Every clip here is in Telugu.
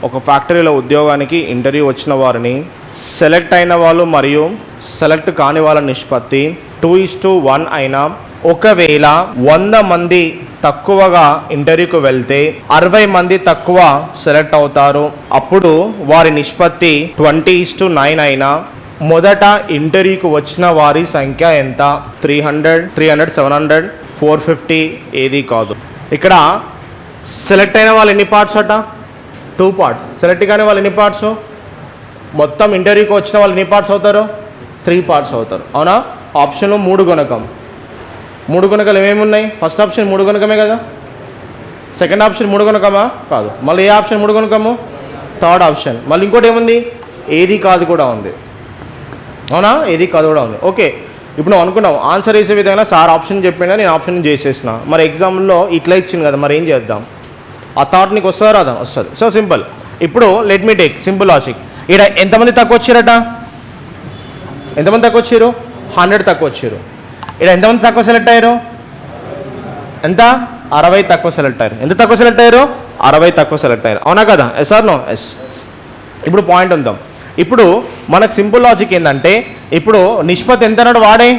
ఒక ఫ్యాక్టరీలో ఉద్యోగానికి ఇంటర్వ్యూ వచ్చిన వారిని సెలెక్ట్ అయిన వాళ్ళు మరియు సెలెక్ట్ కాని వాళ్ళ నిష్పత్తి 2:1 అయినా ఒకవేళ 100 మంది తక్కువగా ఇంటర్వ్యూకి వెళ్తే 60 మంది తక్కువ సెలెక్ట్ అవుతారు. అప్పుడు వారి నిష్పత్తి 20:9 అయినా మొదట ఇంటర్వ్యూకి వచ్చిన వారి సంఖ్య ఎంత? 300, 700, 450 ఏది కాదు. ఇక్కడ సెలెక్ట్ అయిన వాళ్ళు ఎన్ని పార్ట్స్ అట? 2 పార్ట్స్. సెలెక్ట్ కాని వాళ్ళు ఎన్ని పార్ట్స్? మొత్తం ఇంటర్వ్యూకి వచ్చిన వాళ్ళు ఎన్ని పార్ట్స్ అవుతారు? 3 పార్ట్స్ అవుతారు. అవునా? ఆప్షన్లో 3 గుణకం. 3 గుణకాలు ఏమేమి ఉన్నాయి? ఫస్ట్ ఆప్షన్ 3 గుణకమే కదా. సెకండ్ ఆప్షన్ 3 గుణకమా? కాదు. మళ్ళీ ఏ ఆప్షన్ 3 గుణకము? Third option. మళ్ళీ ఇంకోటి ఏముంది? ఏది కాదు కూడా ఉంది. అవునా? ఏది కాదు కూడా ఉంది. ఓకే, ఇప్పుడు నువ్వు అనుకున్నావు ఆన్సర్ వేసే విధంగా సార్ ఆప్షన్ చెప్పినా నేను ఆప్షన్ చేసేసిన, మరి ఎగ్జామ్లో ఇట్లా ఇచ్చింది కదా, మరి ఏం చేద్దాం? ఆ థాట్ నీకు వస్తుందా రాదా? వస్తుంది. So simple. ఇప్పుడు let me take simple logic. ఇక్కడ ఎంతమంది తక్కువ వచ్చారట? ఎంతమంది తక్కువ వచ్చారు? 100 తక్కువ వచ్చారు. ఇక్కడ ఎంతమంది తక్కువ సెలెక్ట్ అయ్యారు? ఎంత? 60 తక్కువ సెలెక్ట్ అయ్యారు. ఎంత తక్కువ సెలెక్ట్ అయ్యారు? 60 తక్కువ సెలెక్ట్ అయ్యారు. అవునా కదా? Yes or no? ఎస్. ఇప్పుడు పాయింట్ ఉందాం. ఇప్పుడు మనకు సింపుల్ లాజిక్ ఏంటంటే, ఇప్పుడు నిష్పత్తి ఎంత అన్నాడు వాడే?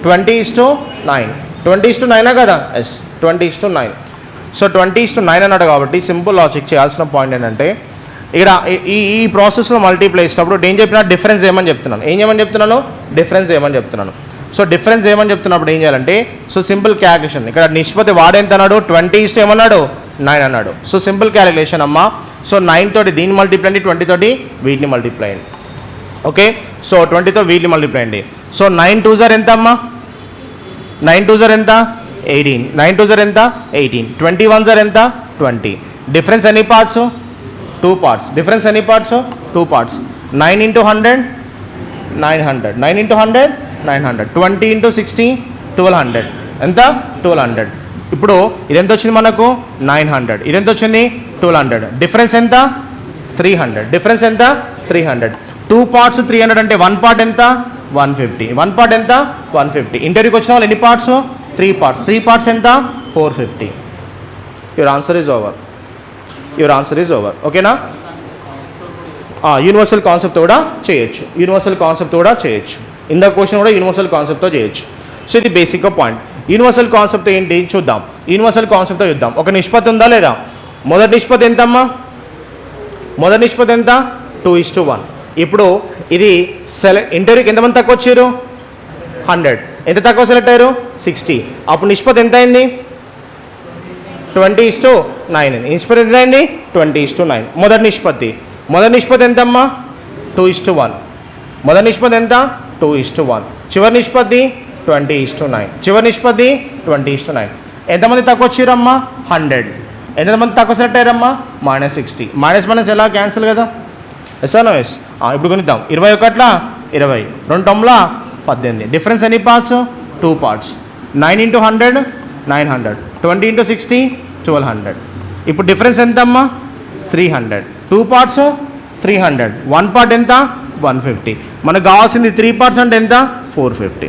20:9. 20:9 కదా? ఎస్, 20:9. సో 20:9 అన్నాడు కాబట్టి సింపుల్ లాజిక్ చేయాల్సిన పాయింట్ ఏంటంటే, ఇక్కడ ఈ ప్రాసెస్లో మల్టీప్లై ఇచ్చినప్పుడు ఏం చెప్పినా డిఫరెన్స్ ఏమని చెప్తున్నాను. ఏం చేయమని చెప్తున్నాను? డిఫరెన్స్ ఏమని చెప్తున్నాను. సో డిఫరెన్స్ ఏమని చెప్తున్నప్పుడు ఏం చేయాలంటే, సో సింపుల్ క్యాలిక్యులేషన్. ఇక్కడ నిష్పత్తి వాడేంత అన్నాడు? 20 ఏమన్నాడు? 9 అన్నాడు. సో సింపుల్ క్యాలిక్యులేషన్ అమ్మా. సో 9 తోటి దీన్ని మల్టిప్లై అండి, 20 తోటి వీటిని మల్టిప్లై అండి. ఓకే, సో 20తో వీటిని మల్టిప్లై అండి. సో 9 2s ఎంత అమ్మా? 9 2s ఎంత? 18. 9 2s ఎంత? 18. 21s ఎంత? 20. డిఫరెన్స్ ఎన్ని పార్ట్స్? 2 పార్ట్స్. డిఫరెన్స్ ఎన్ని పార్ట్స్? 2 పార్ట్స్. 9 × 100 900. 9 × 100 900. 20 × 60 1200. ఎంత? 1200. ఇప్పుడు ఇదెంత వచ్చింది మనకు? 900. ఇదెంత వచ్చింది? 1200. డిఫరెన్స్ ఎంత? 300. డిఫరెన్స్ ఎంత? 300. 2 పార్ట్స్ 300 అంటే 1 పార్ట్ ఎంత? 150. 1 పార్ట్ ఎంత? 150. ఇంటర్వ్యూకి వచ్చిన వాళ్ళు ఎన్ని పార్ట్స్? 3 పార్ట్స్. 3 పార్ట్స్ ఎంత? 450. Your answer is over. Your answer is over. ఓకేనా? యూనివర్సల్ కాన్సెప్ట్ కూడా చేయొచ్చు. యూనివర్సల్ కాన్సెప్ట్ కూడా చేయొచ్చు. ఇందా క్వశ్చన్ కూడా యూనివర్సల్ కాన్సెప్ట్తో చేయొచ్చు. సో ఇది బేసిక్గా పాయింట్. యూనివర్సల్ కాన్సెప్ట్ ఏంటి చూద్దాం. యూనివర్సల్ కాన్సెప్ట్తో చూద్దాం. ఒక నిష్పత్తి ఉందా లేదా? మొదటి నిష్పత్తి ఎంతమ్మా? మొదటి నిష్పత్తి ఎంత? 2:1. ఇప్పుడు ఇది ఇంటర్వ్యూకి ఎంతమంది తక్కువ వచ్చారు? 100. ఎంత తక్కువ సెలెక్ట్ అయ్యారు? 60. అప్పుడు నిష్పత్తి ఎంత అయింది? 20:9. నిష్పత్తి ఎంత అయింది? 20:9. మొదటి నిష్పత్తి. మొదటి నిష్పత్తి ఎంతమ్మా? 2:1. మొదటి నిష్పత్తి ఎంత? 2:1. చివరి నిష్పత్తి 20:9. చివరి నిష్పత్తి 20:9. ఎంతమంది తక్కువ వచ్చారమ్మా? 100. ఎంతమంది తక్కువ సెలెక్ట్ అయ్యారమ్మా? -60. మైనస్ ఎలా క్యాన్సిల్ కదా? Yes or no? ఎస్. ఇప్పుడు కొనిద్దాం. 21 20, 2 9 18. డిఫరెన్స్ ఎన్ని పార్ట్స్? 2 పార్ట్స్. 9 × 100 900. 20 × 60 1200. ఇప్పుడు డిఫరెన్స్ ఎంత అమ్మా? 300. 2 పార్ట్స్ 300. 1 పార్ట్ ఎంత? 150. మనకు కావాల్సింది 3 పార్ట్స్ అంటే ఎంత? 450.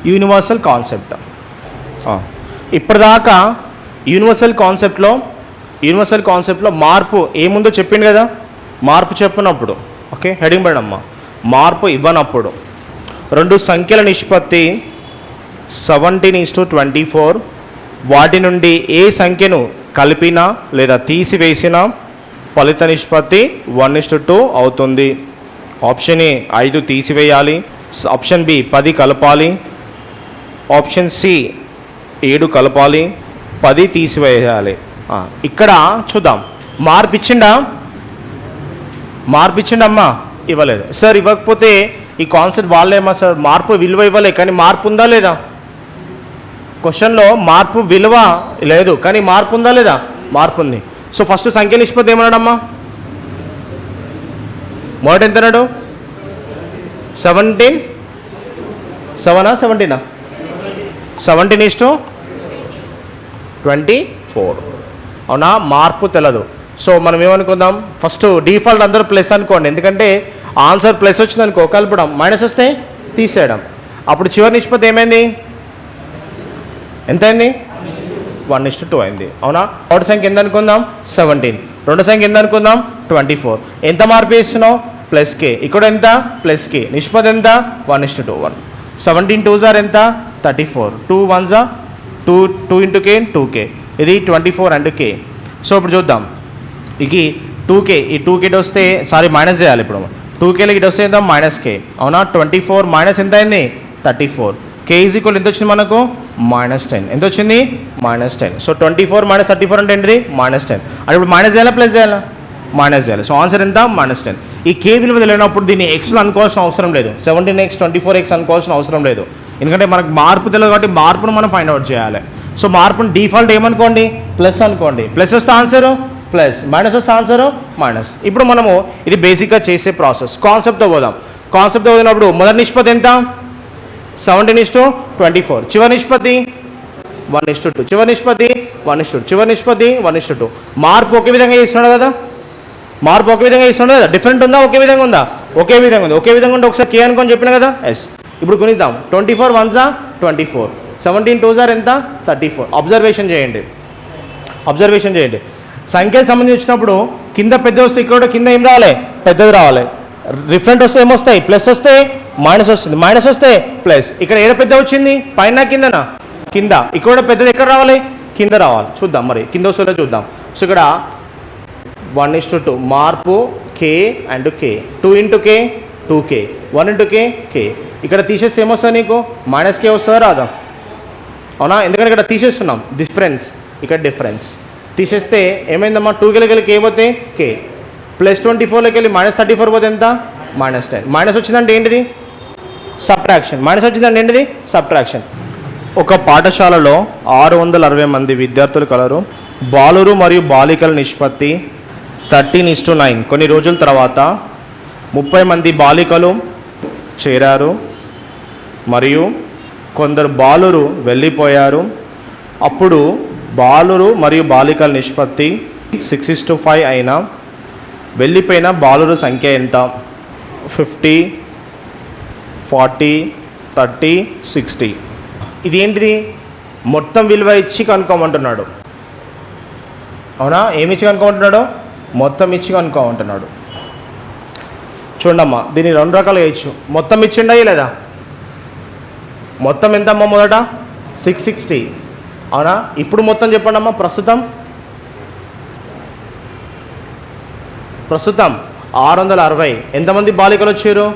Universal concept. ఇప్పటిదాకా యూనివర్సల్ కాన్సెప్ట్లో మార్పు ఏముందో చెప్పింది కదా. మార్పు చెప్పినప్పుడు ఓకే హెడింగ్ పడమ్మా. మార్పు ఇవ్వనప్పుడు 2 సంఖ్యల నిష్పత్తి 17:24. వాటి నుండి ఏ సంఖ్యను కలిపినా లేదా తీసివేసినా ఫలిత నిష్పత్తి 1:2 అవుతుంది. ఆప్షన్ ఏ 5 తీసివేయాలి. ఆప్షన్ బి 10 కలపాలి. ఆప్షన్ సి 7 కలపాలి. 10 తీసివేయాలి. ఇక్కడ చూద్దాం. మార్పు ఇచ్చిండమ్మా? ఇవ్వలేదు. సార్ ఇవ్వకపోతే ఈ కాన్సెప్ట్ వాళ్ళేమో సార్ మార్పు విలువ ఇవ్వలే కానీ మార్పు ఉందా లేదా? క్వశ్చన్లో మార్పు విలువ లేదు కానీ మార్పు ఉందా లేదా? మార్పు ఉంది. సో ఫస్ట్ సంఖ్య నిష్పత్తి ఏమన్నాడమ్మా? మొదట ఎంత అన్నాడు? 17 7 17 17:24. అవునా? మార్పు తెలదు. సో మనం ఏమనుకుందాం? ఫస్ట్ డిఫాల్ట్ అందరూ ప్లస్ అనుకోండి. ఎందుకంటే ఆన్సర్ ప్లస్ వచ్చింది అనుకో కలపడం, మైనస్ వస్తే తీసేయడం. అప్పుడు చివరి నిష్పత్తి ఏమైంది? ఎంత అయింది? 1:2 అయింది. అవునా? మొదటి సంఖ్య ఎంత అనుకుందాం? 17. రెండో సంఖ్య ఎంత అనుకుందాం 24. ఎంత మార్పు చేస్తున్నావు ప్లస్ కే, ఇక్కడ ఎంత ప్లస్ కే, నిష్పత్తి ఎంత 1:2. 17 2s ఆర్ ఎంత 34, 2 1s 2 ఇంటూ కే 2k, ఇది 24 అండ్ కే. సో ఇప్పుడు చూద్దాం, ఇది 2k, ఈ 2k వస్తే సారీ మైనస్ చేయాలి. ఇప్పుడు 2kలో ఇటు వస్తే ఎంత -k, అవునా. 24 మైనస్ ఎంత అయింది 34. k ఈజ్ ఈక్వల్ ఎంత వచ్చింది మనకు -10. ఎంత వచ్చింది -10. సో 24 - 34 అంటే ఏంటిది -10. అంటే ఇప్పుడు మైనస్ చేయాలా ప్లస్ చేయాలా మైనస్ చేయాలి. సో ఆన్సర్ ఎంత -10. ఈ k విలువ తెలియనప్పుడు దీన్ని ఎక్స్లో అనుకోవాల్సిన అవసరం లేదు, 17x 24x అనుకోవాల్సిన అవసరం లేదు. ఎందుకంటే మనకు మార్పు తెలియదు కాబట్టి మార్పును మనం ఫైండ్ అవుట్ చేయాలి. సో మార్పును డిఫాల్ట్ ఏమనుకోండి ప్లస్ అనుకోండి, ప్లస్ వస్తే ఆన్సరు ప్లస్, మైనస్ వస్తే ఆన్సరు మైనస్. ఇప్పుడు మనము ఇది బేసిక్గా చేసే ప్రాసెస్. కాన్సెప్ట్తో పోదాం. కాన్సెప్ట్తో పోయినప్పుడు మొదటి నిష్పత్తి ఎంత 17:24, చివరి నిష్పత్తి 1:2, చివరి నిష్పత్తి 1:2, చివరి నిష్పత్తి 1:2. మార్పు ఒకే విధంగా చేస్తున్నాడు కదా, మార్పు ఒకే విధంగా చేస్తున్నాడు కదా. డిఫరెంట్ ఉందా ఒకే విధంగా ఉందా ఒకే విధంగా ఉంది. ఒకే విధంగా ఉంటే ఒకసారి కే అనుకొని చెప్పిన కదా ఎస్. ఇప్పుడు కొనిద్దాం. 24 1s 24, 17 2s ఎంత 34. అబ్జర్వేషన్ చేయండి, అబ్జర్వేషన్ చేయండి. సంఖ్యలకు సంబంధించి వచ్చినప్పుడు కింద పెద్ద వస్తే ఇక్కడ కింద ఏం రావాలి పెద్దది రావాలి. డిఫరెంట్ వస్తే ఏమొస్తాయి ప్లస్ వస్తే మైనస్ వస్తుంది, మైనస్ వస్తే ప్లస్. ఇక్కడ ఏడ పెద్ద వచ్చింది పైన కిందనా కింద, ఇక్కడ పెద్దది ఎక్కడ రావాలి కింద రావాలి. చూద్దాం మరి కింద వస్తుందో చూద్దాం. సో ఇక్కడ 1:2 మార్పు K and K, 2 into K 2k, 1 into K K. ఇక్కడ తీసేస్తే ఏమొస్తుంది నీకు -k వస్తుందా రాదా, అవునా. ఎందుకంటే ఇక్కడ తీసేస్తున్నాం డిఫరెన్స్, ఇక్కడ డిఫరెన్స్ తీసేస్తే ఏమైందమ్మా 2kలోకి వెళ్ళి కే పోతే కే, ప్లస్ 24లోకి వెళ్ళి -34 పోతే ఎంత -10. మైనస్ వచ్చిందంటే ఏంటిది సబ్ట్రాక్షన్, మైనస్ వచ్చిందంటే ఏంటిది సబ్ట్రాక్షన్. ఒక పాఠశాలలో 660 మంది విద్యార్థులు కలరు. బాలురు మరియు బాలికల నిష్పత్తి 13:9. కొన్ని రోజుల తర్వాత 30 మంది బాలికలు చేరారు మరియు కొందరు బాలురు వెళ్ళిపోయారు. అప్పుడు బాలురు మరియు బాలికల నిష్పత్తి 6:5 అయినా వెళ్ళిపోయిన బాలురు సంఖ్య ఎంత 50 40 30 60. ఇది ఏంటిది మొత్తం విలువ ఇచ్చి కనుక్కోమంటున్నాడు, అవునా. ఏమి ఇచ్చి కనుక్కోమంటున్నాడు మొత్తం ఇచ్చి కనుక్కోమంటున్నాడు. చూడమ్మా దీన్ని 2 రకాలుగా వేయచ్చు. మొత్తం ఇచ్చిండా లేదా, మొత్తం ఎంతమ్మా మొదట 660, అవునా. ఇప్పుడు మొత్తం చెప్పండి అమ్మా. ప్రస్తుతం 660. ఎంతమంది బాలికలు వచ్చారు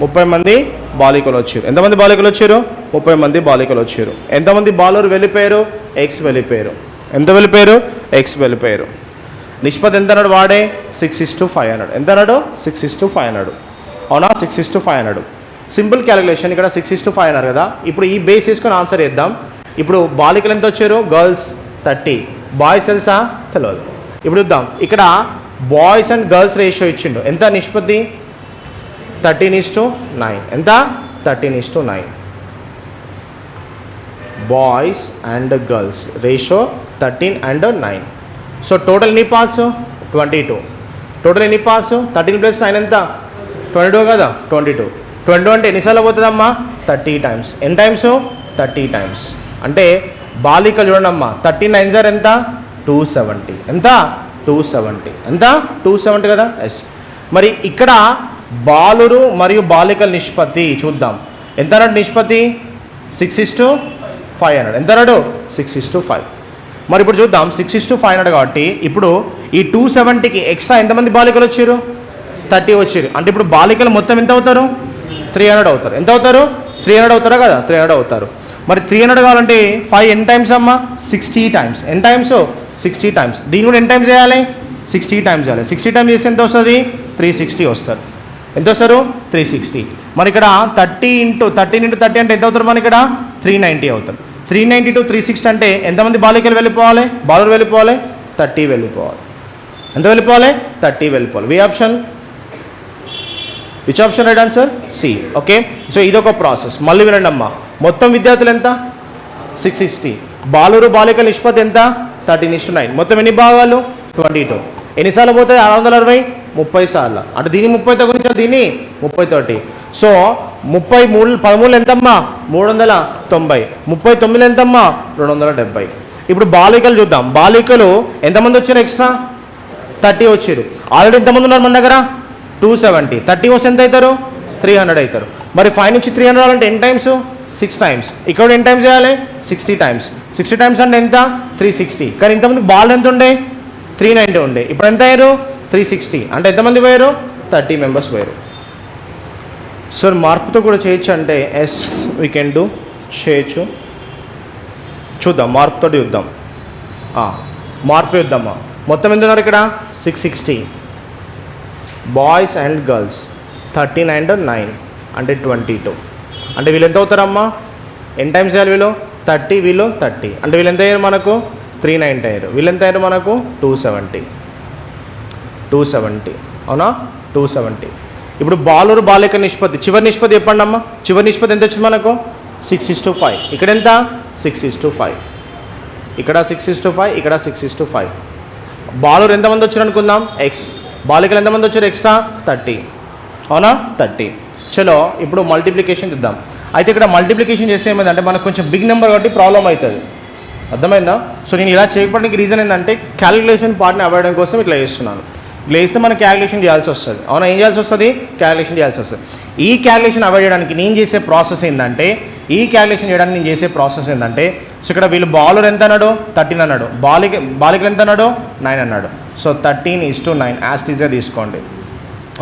30 మంది బాలికలు వచ్చారు. ఎంతమంది బాలికలు వచ్చారు 30 మంది బాలికలు వచ్చారు. ఎంతమంది బాలురు వెళ్ళిపోయారు ఎక్స్ వెళ్ళిపోయారు. ఎంత వెళ్ళిపోయారు ఎక్స్ వెళ్ళిపోయారు. నిష్పత్తి ఎంత అన్నాడు వాడే 6:5 అన్నాడు. ఎంత అన్నాడు 6:5 అన్నాడు, అవునా. 6:5 అన్నాడు. Simple calculation. ఇక్కడ 6:5 అన్నారు కదా. ఇప్పుడు ఈ బేస్ చేసుకొని ఆన్సర్ చేద్దాం. ఇప్పుడు బాలికలు ఎంత వచ్చారు గర్ల్స్ 30, బాయ్స్ తెలుసా తెలియదు. ఇప్పుడు చూద్దాం. ఇక్కడ బాయ్స్ అండ్ గర్ల్స్ రేషియో ఇచ్చిండు. ఎంత నిష్పత్తి 13:9. ఎంత 13:9. Boys and girls ratio 13 and 9. So total ఎన్ని పార్ట్స్ 22. టోటల్ ఎన్ని పార్ట్స్ 13 + 9 ఎంత 22 కదా. 22 అంటే ఎన్నిసార్లు పోతుందమ్మా 30 టైమ్స్. ఎన్ని టైమ్స్ 30 టైమ్స్. అంటే బాలికలు చూడండి అమ్మా 39 సార్ ఎంత 270. ఎంత 270. ఎంత 270 కదా ఎస్. మరి ఇక్కడ బాలురు మరియు బాలికల నిష్పత్తి చూద్దాం. ఎంత అన్నాడు నిష్పత్తి 6:5 అన్నాడు. ఎంత అన్నాడు 6:5. మరి ఇప్పుడు చూద్దాం 6:5 అన్నాడు కాబట్టి ఇప్పుడు ఈ 270కి ఎక్స్ట్రా ఎంతమంది బాలికలు వచ్చారు 30 వచ్చారు. అంటే ఇప్పుడు బాలికలు మొత్తం ఎంత అవుతారు 300 అవుతారు. ఎంత అవుతారు 300 అవుతారా కదా 300 అవుతారు. మరి 300 కావాలంటే 5 ఎన్ని టైమ్స్ అమ్మా 60 టైమ్స్. ఎన్ని టైమ్స్ 60 టైమ్స్. దీన్ని కూడా ఎన్ని టైమ్స్ చేయాలి 60 టైమ్స్ చేయాలి. 60 టైమ్స్ చేస్తే ఎంత వస్తుంది 360 వస్తారు. ఎంత వస్తారు 360. మరి ఇక్కడ 13 అంటే ఎంత అవుతారు మన ఇక్కడ 390 అవుతారు. 390 to 360 అంటే ఎంతమంది బాలికలు వెళ్ళిపోవాలి బాలురు వెళ్ళిపోవాలి 30 వెళ్ళిపోవాలి. ఎంత వెళ్ళిపోవాలి 30 వెళ్ళిపోవాలి. Which option right answer C. Okay. So ఇదొక ప్రాసెస్. మళ్ళీ వినండి అమ్మా. మొత్తం విద్యార్థులు ఎంత 660. బాలురు బాలికల నిష్పత్తి ఎంత 13:9. మొత్తం ఎన్ని భాగాలు 22. ఎన్నిసార్లు పోతుంది 660 30 సార్లు. అంటే దీన్ని 30తో గురించి దీన్ని 30 తోటి. సో 13 ఎంతమ్మా 390. 39 ఎంతమ్మా 270. ఇప్పుడు బాలికలు చూద్దాం. బాలికలు ఎంతమంది వచ్చారు ఎక్స్ట్రా 30 వచ్చారు. ఆల్రెడీ ఎంతమంది ఉన్నారు మన దగ్గర? 270. 30 వస్తే ఎంత అవుతారు? 300 అవుతారు. మరి 5 నుంచి 300 రావాలంటే ఎన్ని టైమ్స్? 6 టైమ్స్. ఇక్కడ ఎన్ని టైమ్స్ చేయాలి? 60 టైమ్స్. 60 టైమ్స్ అంటే ఎంత? 360. కానీ ఇంతమంది బాల్ ఎంత ఉండే? 390 ఉండే. ఇప్పుడు ఎంత అయ్యారు? 360. అంటే ఎంతమంది పోయారు? 30 మెంబర్స్ పోయారు. సార్ మార్పుతో కూడా చేయొచ్చు అంటే ఎస్ వీ కెన్ డూ, చేయొచ్చు. చూద్దాం, మార్పుతో చూద్దాం. మార్పు చూద్దామా. మొత్తం ఎంత ఉన్నారు ఇక్కడ? 660 బాయ్స్ అండ్ గర్ల్స్. 13 and 9 అంటే 22. అంటే వీళ్ళు ఎంత అవుతారమ్మా? ఎన్ని టైమ్స్ చేయాలి వీళ్ళు? 30, వీళ్ళు 30. అంటే వీళ్ళు ఎంత అయ్యారు మనకు? 390 అయ్యారు. వీళ్ళు ఎంత అయ్యారు మనకు? 270. అవునా? 270. ఇప్పుడు బాలురు బాలిక నిష్పత్తి, చివరి నిష్పత్తి చెప్పండి అమ్మా. చివరి నిష్పత్తి ఎంత వచ్చింది మనకు? 6:5. ఇక్కడ ఎంత? 6:5. ఇక్కడ 6:5, ఇక్కడ 6:5. బాలురు ఎంతమంది వచ్చారు అనుకుందాం? ఎక్స్. బాలికలు ఎంతమంది వచ్చారు ఎక్స్ట్రా? 30. అవునా? 30. చలో ఇప్పుడు మల్టిప్లికేషన్ చూద్దాం. అయితే ఇక్కడ మల్టిప్లికేషన్ చేస్తే ఏమైందంటే మనకు కొంచెం బిగ్ నెంబర్ కాబట్టి ప్రాబ్లం అవుతుంది. అర్థమైందా? సో నేను ఇలా చేయకపోవడానికి రీజన్ ఏంటంటే క్యాలిక్యులేషన్ పార్ట్ని అవాయిడ్ చేయడం కోసం ఇట్లా చేస్తున్నాను. ఇట్లా వేస్తే మనం క్యాలిక్యులేషన్ చేయాల్సి వస్తుంది. అవునా? ఏం చేయాల్సి వస్తుంది? క్యాలిక్యులేషన్ చేయాల్సి వస్తుంది. ఈ క్యాలిక్యులేషన్ అవాయిడ్ చేయడానికి నేను చేసే ప్రాసెస్ ఏంటంటే సో ఇక్కడ వీళ్ళు బాలర్ ఎంత అన్నాడు? 13 అన్నాడు. బాలికలు ఎంత అన్నాడు? 9 అన్నాడు. సో 13:9 యాస్టీజ్గా తీసుకోండి.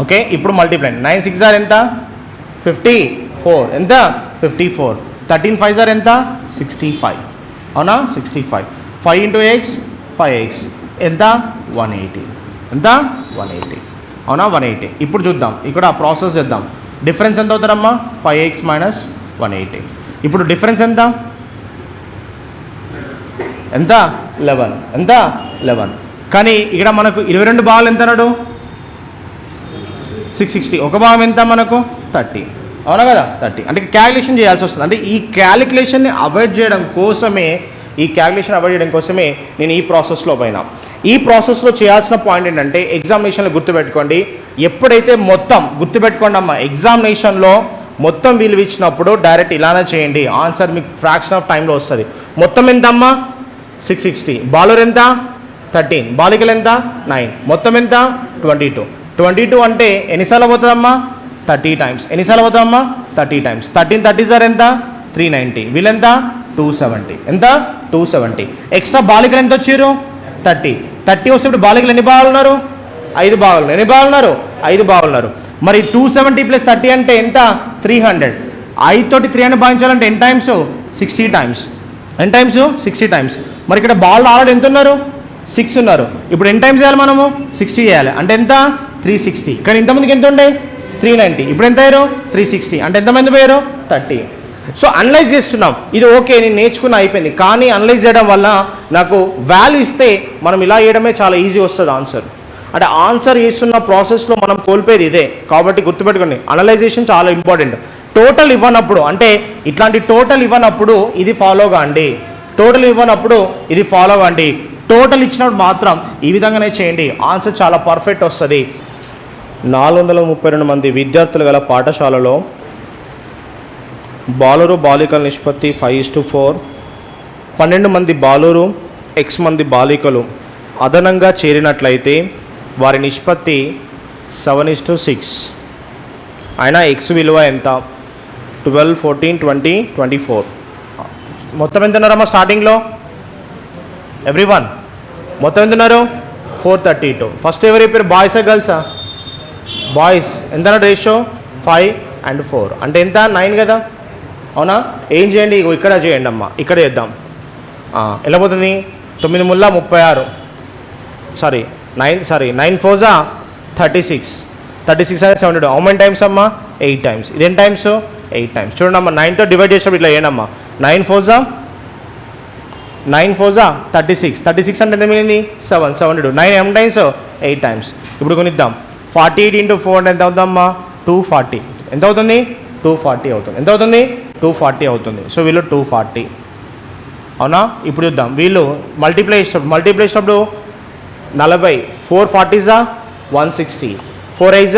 ఓకే, ఇప్పుడు మల్టిప్లై. 9 6 ఎంత? 54. ఎంత? 54. 13 5 ఎంత? 65. అవునా? 65. 5 into x 5x ఎంత? 180. ఎంత? 180. అవునా? 180. ఇప్పుడు చూద్దాం, ఇక్కడ ప్రాసెస్ చేద్దాం. డిఫరెన్స్ ఎంత అవుతారమ్మా? 5x minus 180. ఇప్పుడు డిఫరెన్స్ ఎంత? ఎంత? 11. ఎంత? 11. కానీ ఇక్కడ మనకు 22 భాగాలు ఎంత అన్నాడు? 660. ఒక భాగం ఎంత మనకు? 30. అవునా కదా? 30. అంటే క్యాలిక్యులేషన్ చేయాల్సి వస్తుంది. అంటే ఈ క్యాలిక్యులేషన్ని అవాయిడ్ చేయడం కోసమే నేను ఈ ప్రాసెస్లో పోయినా. ఈ ప్రాసెస్లో చేయాల్సిన పాయింట్ ఏంటంటే ఎగ్జామినేషన్లో గుర్తుపెట్టుకోండి. ఎప్పుడైతే మొత్తం గుర్తుపెట్టుకోండి అమ్మా, ఎగ్జామినేషన్లో మొత్తం విలువ ఇచ్చినప్పుడు డైరెక్ట్ ఇలానే చేయండి. ఆన్సర్ మీకు ఫ్రాక్షన్ ఆఫ్ టైంలో వస్తుంది. మొత్తం ఎంత అమ్మా? 660. బాలర్ ఎంత? 13. బాలికలు ఎంత? 9. మొత్తం ఎంత? 22. 22 అంటే ఎన్నిసార్లు పోతుందమ్మా? 30 టైమ్స్. ఎన్నిసార్లు పోతుందమ్మా? 30 టైమ్స్. 13 30 సార్ ఎంత? 390. వీళ్ళెంత? 270. ఎంత? 270. ఎక్స్ట్రా బాలికలు ఎంత వచ్చారు? 30. 30 వస్తే ఇప్పుడు బాలికలు ఎన్ని భాగాలు ఉన్నారు? 5 భాగాలు. ఎన్ని భాగాలు ఉన్నారు? 5 భాగాలు ఉన్నారు. మరి 270 + 30 అంటే ఎంత? 300. 5 తోటి 300 భాగించాలంటే ఎన్ని టైమ్స్? 60 టైమ్స్. ఎన్ని టైమ్స్? 60 టైమ్స్. మరి ఇక్కడ బాల్ ఆల్రెడీ ఎంత ఉన్నారు? 6 ఉన్నారు. ఇప్పుడు ఎన్ని టైమ్స్ చేయాలి మనము? 60 చేయాలి. అంటే ఎంత? 360. కానీ ఇంతమందికి ఎంత ఉండే? 390. ఇప్పుడు ఎంత అయ్యారు? 360. అంటే ఎంతమంది పోయారు? 30. సో అనలైజ్ చేస్తున్నాం. ఇది ఓకే, నేను నేర్చుకున్న అయిపోయింది. కానీ అనలైజ్ చేయడం వల్ల నాకు వాల్యూ ఇస్తే మనం ఇలా చేయడమే చాలా ఈజీ వస్తుంది ఆన్సర్. అంటే ఆన్సర్ చేస్తున్న ప్రాసెస్లో మనం కోల్పోయేది ఇదే. కాబట్టి గుర్తుపెట్టుకోండి, అనలైజేషన్ చాలా ఇంపార్టెంట్. టోటల్ ఇవ్వనప్పుడు, అంటే ఇట్లాంటి టోటల్ ఇవ్వనప్పుడు ఇది ఫాలో కాండి. టోటల్ ఇవ్వనప్పుడు ఇది ఫాలో కాండి. టోటల్ ఇచ్చినప్పుడు మాత్రం ఈ విధంగానే చేయండి. ఆన్సర్ చాలా పర్ఫెక్ట్ వస్తుంది. 432 మంది విద్యార్థులు గల పాఠశాలలో బాలురు బాలికల నిష్పత్తి 5:4. 12 మంది బాలురు x మంది బాలికలు అదనంగా చేరినట్లయితే వారి నిష్పత్తి 7:6. అయినా x విలువ ఎంత? 12 14 20 24. మొత్తం ఎంత ఉన్నారమ్మా స్టార్టింగ్లో? ఎవ్రీవన్ మొత్తం ఎంత ఉన్నారు? 432. ఫస్ట్ ఎవరు చెప్పారు? బాయ్సా గర్ల్సా? బాయ్స్. ఎంత రేషియో? 5 and 4. అంటే ఎంత? 9 కదా? అవునా? ఏం చేయండి, ఇక్కడ చేయండి అమ్మా, ఇక్కడ చేద్దాం. ఎలా పోతుంది? 9 ముల్లా 36. 9 4 36. 36 అనేది 72. హౌ మెనీ టైమ్స్ అమ్మా? 8 టైమ్స్. ఇదేం టైమ్స్? 8 టైమ్స్. చూడండి అమ్మా, 9తో డివైడ్ చేసినప్పుడు ఇట్లా చేయండి. 9 4 36. 36 అంటే ఎంత మిగిలింది? 7. 72. 9 ఎం టైమ్స్? 8 టైమ్స్. ఇప్పుడు కొనిద్దాం. 48 into 4 అంటే ఎంత అవుతుందమ్మా? 240. ఎంత అవుతుంది? 240 అవుతుంది. ఎంత అవుతుంది? 240 అవుతుంది. సో వీళ్ళు 240. అవునా? ఇప్పుడు చూద్దాం, వీళ్ళు మల్టిప్లై చేసినప్పుడు 40. 4 40s 160. 4 8s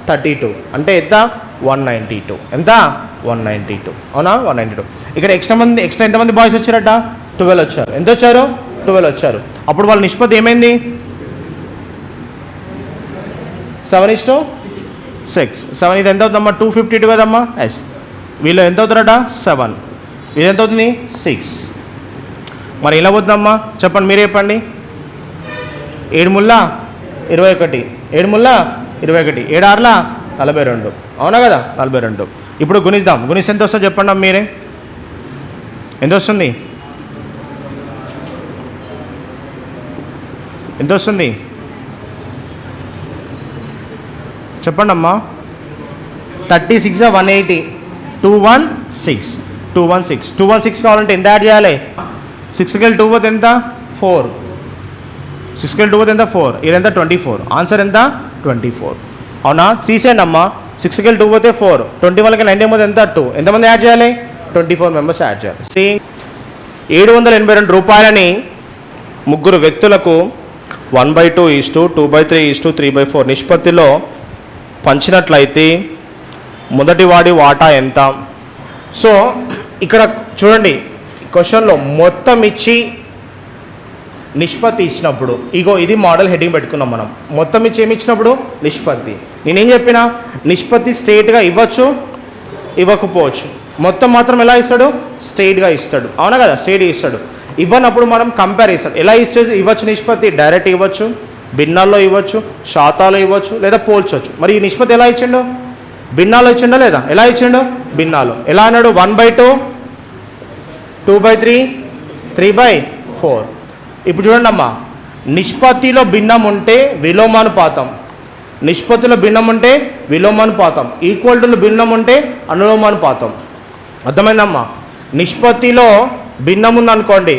32. అంటే ఎంత? 192. ఎంత? 192. అవునా? 192. ఇక్కడ ఎక్స్ట్రా ఎంతమంది బాయ్స్ వచ్చారట? 12 వచ్చారు. ఎంత వచ్చారు? 12 వచ్చారు. అప్పుడు వాళ్ళ నిష్పత్తి ఏమైంది? 7:6. 7 ఇది ఎంత అవుతుందమ్మా? 252 కదమ్మా? ఎస్. వీళ్ళు ఎంత అవుతారట? 7. ఇది ఎంత అవుతుంది? 6. మరి ఎలా పోతుందమ్మా చెప్పండి, మీరే చెప్పండి. 7 ముల్లా 21, 7 ముల్లా 21, 7 ఆరులా 42. అవునా కదా? 42. ఇప్పుడు గుణిద్దాం. గుణిస్తే ఎంత వస్తుందో చెప్పండి మీరే. ఎంత వస్తుంది? ఎంత వస్తుంది చెప్పండి అమ్మా. 36 180, 216, 216. 216 కావాలంటే ఎంత యాడ్ చేయాలి? 6కి 2 పోతే ఎంత? 4. 6కి 2 పోతే ఎంత? 4. ఇదంతా 24. ఆన్సర్ ఎంత? 24. అవునా? తీసేయండి అమ్మా. 6కి 2 పోతే 4, 21కి 19 పోతే ఎంత? 2. ఎంతమంది యాడ్ చేయాలి? 24 మెంబర్స్ యాడ్ చేయాలి. సేమ్ 782 రూపాయలని ముగ్గురు వ్యక్తులకు 1/2, 2/3, 3/4 నిష్పత్తిలో పంచినట్లయితే మొదటి వాడి వాటా ఎంత? సో ఇక్కడ చూడండి, క్వశ్చన్లో మొత్తం ఇచ్చి నిష్పత్తి ఇచ్చినప్పుడు, ఇగో ఇది మోడల్ హెడ్డింగ్ పెట్టుకున్నాం మనం. మొత్తం ఇచ్చి ఏమి ఇచ్చినప్పుడు? నిష్పత్తి. నేనేం చెప్పినా? నిష్పత్తి స్ట్రేట్గా ఇవ్వచ్చు, ఇవ్వకపోవచ్చు. మొత్తం మాత్రం ఎలా ఇస్తాడు? స్ట్రేట్గా ఇస్తాడు. అవునా కదా? స్ట్రేట్గా ఇస్తాడు. ఇవ్వనప్పుడు మనం కంపేర్ చేస్తాం. ఎలా ఇవ్వచ్చు నిష్పత్తి? డైరెక్ట్ ఇవ్వచ్చు, భిన్నాల్లో ఇవ్వచ్చు, శాతాలు ఇవ్వచ్చు, లేదా పోల్చవచ్చు. మరి ఈ నిష్పత్తి ఎలా ఇచ్చిండు? భిన్నాలు ఇచ్చిండో లేదా? ఎలా ఇచ్చిండు? భిన్నాలు. ఎలా అన్నాడు? 1/2, 2/3, 3/4. ఇప్పుడు చూడండి అమ్మా, నిష్పత్తిలో భిన్నం ఉంటే విలోమానుపాతం, నిష్పత్తిలో భిన్నం ఉంటే విలోమానుపాతం, ఈక్వల్టులు భిన్నం ఉంటే అనులోమానుపాతం. అర్థమైందమ్మా? నిష్పత్తిలో భిన్నం ఉందనుకోండి,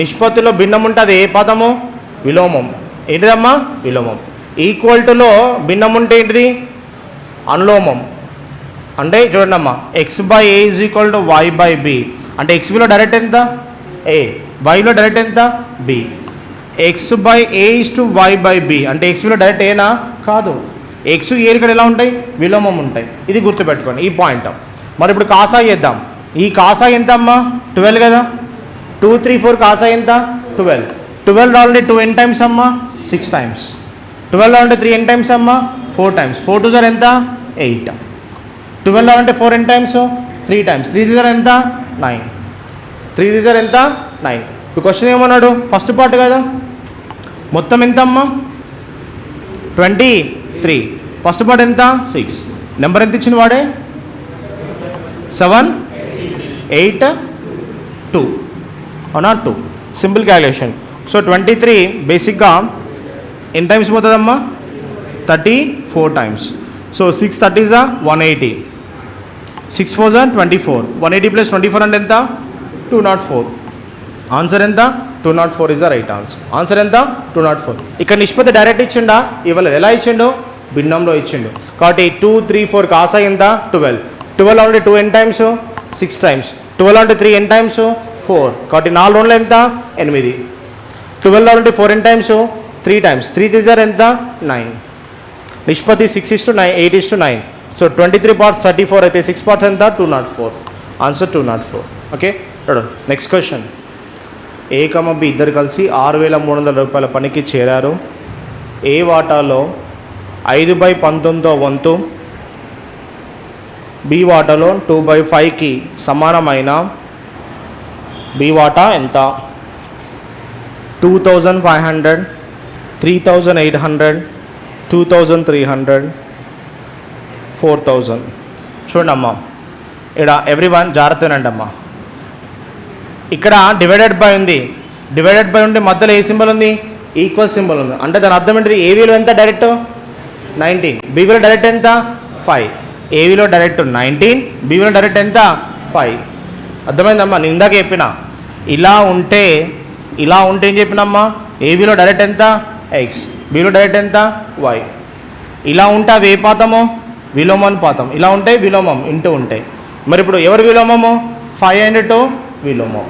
నిష్పత్తిలో భిన్నం ఉంటే అది ఏ పదము? విలోమం. ఏంటిదమ్మా? విలోమం. ఈక్వల్టులో భిన్నం ఉంటే ఏంటిది? అనులోమం. అంటే చూడండి అమ్మా, x/a = y/b. అంటే x విలో డైరెక్ట్ ఎంత? a. yలో డైరెక్ట్ ఎంత? b. x/a = y/b. అంటే x విలో డైరెక్ట్ ఏనా? కాదు. x a ఇక్కడ ఎలా ఉంటాయి? విలోమం ఉంటాయి. ఇది గుర్తుపెట్టుకోండి, ఈ పాయింట్. మరి ఇప్పుడు కాసా చేద్దాం. ఈ కాసా ఎంత అమ్మా? 12 కదా? 2, 3, 4 కాసా ఎంత? 12. 12 రావాలంటే 2 ఎన్ టైమ్స్ అమ్మా? 6 టైమ్స్. 12 రావాలంటే 3 ఎన్ టైమ్స్ అమ్మా? 4 టైమ్స్. 4 2 సార్ ఎంత? 8. 12 రావాలంటే 4 ఎన్ టైమ్స్? 3 టైమ్స్. 3 3 సార్ ఎంత? 9. 3 3 సార్ ఎంత? 9. ఇప్పుడు క్వశ్చన్ ఏమన్నాడు? ఫస్ట్ పార్ట్ కదా? మొత్తం ఎంత అమ్మా? 23. ఫస్ట్ పార్ట్ ఎంత? 6. నెంబర్ ఎంత ఇచ్చిన వాడే? 7, 8, 2. అవునా? 2. Simple calculation. సో 23 బేసిక్గా ఎన్ని times పోతుందమ్మా? 34 times. So 6 30s 180, 6 4s 24. 180 + 24 అంటే ఎంత? 204. ఆన్సర్ ఎంత? 204 is the right answer. Answer ఎంత? 204. ఇక్కడ నిష్పత్తి డైరెక్ట్ ఇచ్చిండా? ఇవ్వలేదు. ఎలా ఇచ్చిండు? భిన్నంలో ఇచ్చిండు. కాబట్టి 2, 3, 4 కాసా ఎంత? 12. 12 అంటే 2 ఎన్ టైమ్స్? 6 టైమ్స్. 12 అంటే 3 ఎన్ టైమ్స్? 4. కాబట్టి 4 రోజులు ఎంత? 8. 12 అంటే 4 ఎన్ టైమ్స్? 3 టైమ్స్. 3 3 ఎంత? 9. నిష్పత్తి 6:9, 8:9. సో 23 parts 34 అయితే 6 parts ఎంత? 204. Answer 204. Okay. Next question. A, B ఇద్దరు కలిసి 6,300 రూపాయల పనికి చేరారు. ఏ వాటాలో 5/19వ వంతు, బి వాటాలో 2/5కి సమానమైన బి వాటా ఎంత? 2,500, 3,800, 2,300, 4,000. చూడండి అమ్మా, ఇక్కడ ఎవ్రీవన్ జాగ్రత్తనండి అమ్మా. ఇక్కడ డివైడెడ్ బై ఉంది. డివైడెడ్ బై ఉంటే మధ్యలో ఏ సింబల్ ఉంది? ఈక్వల్ సింబల్ ఉంది. అంటే దాని అర్థం ఏంటిది? ఏ విలువ ఎంత డైరెక్ట్? 19. బి విలువ డైరెక్ట్ ఎంత? 5. ఏ విలువ డైరెక్ట్ 19, బి విలువ డైరెక్ట్ ఎంత? 5. అర్థమైందమ్మా? నేను ఇందాక చెప్పిన ఇలా ఉంటే ఏం చెప్పినమ్మా? ఏ విలువ డైరెక్ట్ ఎంత? x, బి విలువ డైరెక్ట్ ఎంత? y. ఇలా ఉంటే అవి ఏ పాతము? విలోమానుపాతం. ఇలా ఉంటే విలోమం ఇంటూ ఉంటాయి. మరి ఇప్పుడు ఎవరు విలోమము? 5 and 2 విలోమం.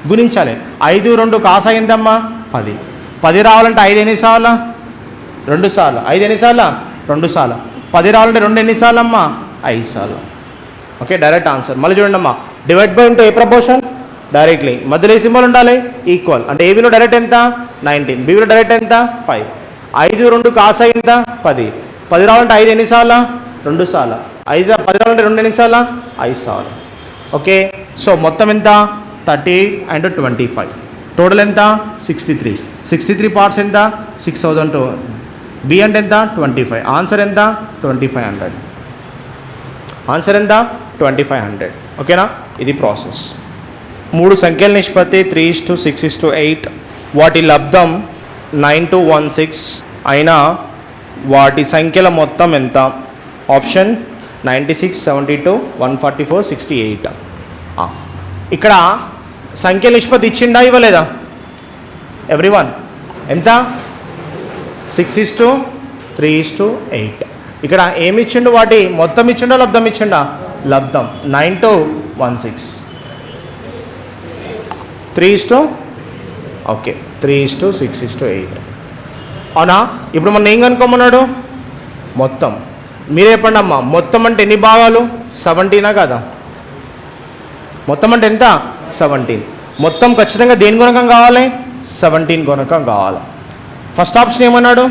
గుణించాలి. 5 2 కాసా ఎంతమ్మా? 10. 10 రావాలంటే 5 ఎన్నిసార్లు? 2 సార్లు. 5 ఎన్నిసార్లు? 2 సార్లు. 10 రావాలంటే 2 ఎన్నిసార్లు అమ్మా? 5 సార్లు. Okay, direct answer. మళ్ళీ చూడండి అమ్మా, డివైడ్ బై ఉంటే ఏ ప్రపోర్షన్? డైరెక్ట్లీ. మధ్యలో ఏ సింబల్ ఉండాలి? ఈక్వల్. అంటే ఏ విలువ డైరెక్ట్ ఎంత? 19, బి విలువ డైరెక్ట్ ఎంత? 5. 5 2 కాసా ఎంత 10. 10 రావాలంటే 5 ఎన్నిసార్లు 2 సార్లు. 5 10 రావాలంటే 2 ఎన్నిసార్లు 5 సార్లు. ఓకే, సో మొత్తం ఎంత 30 and 25, టోటల్ ఎంత 63. 63 పార్ట్స్ ఎంత 6002. బి అంటే ఎంత 25. ఆన్సర్ ఎంత 2500. ఆన్సర్ ఎంత 2500. ఓకేనా, ఇది ప్రాసెస్. 3 సంఖ్యల నిష్పత్తి 3:6:8, వాటి లబ్ధం 9:16 అయినా వాటి సంఖ్యల మొత్తం ఎంత? ఆప్షన్ 96, 72, 144, 68. ఇక్కడ సంఖ్య నిష్పత్తి ఇచ్చిండా ఇవ్వలేదా? ఎవ్రీవన్ ఎంత 6:3:8. ఇక్కడ ఏమి ఇచ్చిండు? వాటి మొత్తం ఇచ్చిండా లబ్ధం ఇచ్చిండా? లబ్ధం 9:16. 3:6:8. అవునా? ఇప్పుడు మనం ఏం కనుక్కోమన్నాడు? మొత్తం. మీరే చెప్పండి అమ్మా, మొత్తం అంటే ఎన్ని భాగాలు? 17 కదా? మొత్తం అంటే ఎంత 17. మొత్తం ఖచ్చితంగా దేని గుణకం కావాలి? 17 గుణకం కావాలి. ఫస్ట్ ఆప్షన్ ఏమన్నాడు?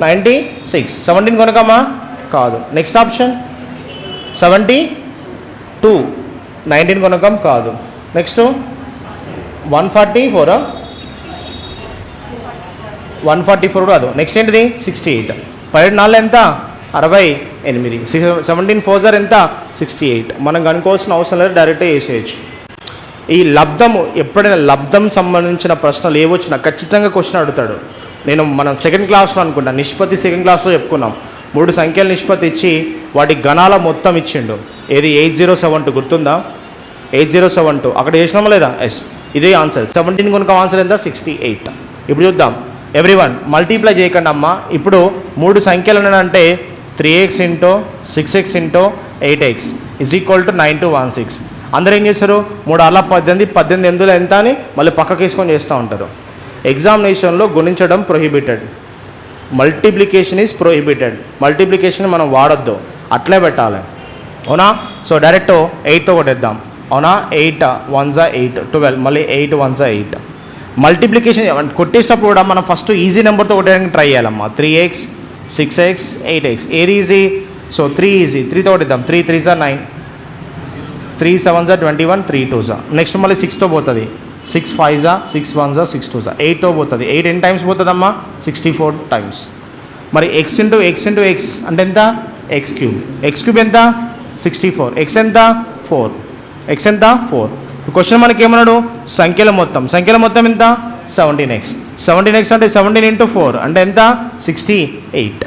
96. 17 గుణకమా? కాదు. Next option 72. 19 గుణకం కాదు. నెక్స్ట్ 144. 144 కాదు. నెక్స్ట్ ఏంటిది 68. 17 ఎంత 68. 17 4 ఎంత 68. మనం కనుక్కోవాల్సిన అవసరం లేదు, డైరెక్ట్గా వేసేయచ్చు. ఈ లబ్ధము ఎప్పుడైనా లబ్ధం సంబంధించిన ప్రశ్నలు ఏవొచ్చినా ఖచ్చితంగా క్వశ్చన్ అడుగుతాడు. మనం సెకండ్ క్లాస్లో అనుకుంటా, నిష్పత్తి సెకండ్ క్లాస్లో చెప్పుకున్నాం. 3 సంఖ్యల నిష్పత్తి ఇచ్చి వాటి గణాల మొత్తం ఇచ్చిండు. ఏది 8072 గుర్తుందా? 8072 అక్కడ చేసినామా లేదా? ఎస్, ఇదే ఆన్సర్. 17 కనుక ఆన్సర్ ఎంత 68. ఇప్పుడు చూద్దాం. ఎవ్రీవన్ మల్టీప్లై చేయకండి అమ్మా. ఇప్పుడు 3 సంఖ్యలు అంటే 3x × 6x × 8x = 9:16. అందరూ ఏం చేస్తారు? 3 6 18, 18 ఎందులో ఎంత అని మళ్ళీ పక్కకి వేసుకొని చేస్తూ ఉంటారు. ఎగ్జామినేషన్లో గుణించడం prohibited, multiplication is prohibited. Multiplication మనం వాడొద్దు, అట్లే పెట్టాలి. అవునా? సో డైరెక్ట్ 8తో కొట్టేద్దాం. అవునా? 8 1s 8, 12, మళ్ళీ 8 1s 8. మల్టిప్లికేషన్ కొట్టేటప్పుడు కూడా మనం ఫస్ట్ ఈజీ నెంబర్తో కొట్టడానికి ట్రై చేయాలమ్మా. 3x 6x 8x ఏది ఈజీ? So 3 easy. 3తో కొట్టేద్దాం. 3 3s 9, 3 7s 21, 3 2s. నెక్స్ట్ మళ్ళీ 6తో పోతుంది. 6 5s 6 1s 6 2s. 8తో పోతుంది. 8 ఎన్ని టైమ్స్ పోతుందమ్మా? 64 టైమ్స్. మరి x × x అంటే ఎంత? x3. x3 ఎంత? 64. x ఎంత? 4. x ఎంత? 4. క్వశ్చన్ మనకి ఏమన్నాడు? సంఖ్యల మొత్తం. సంఖ్యల మొత్తం ఎంత? 17x. 17x అంటే 17 × 4 అంటే ఎంత? 68.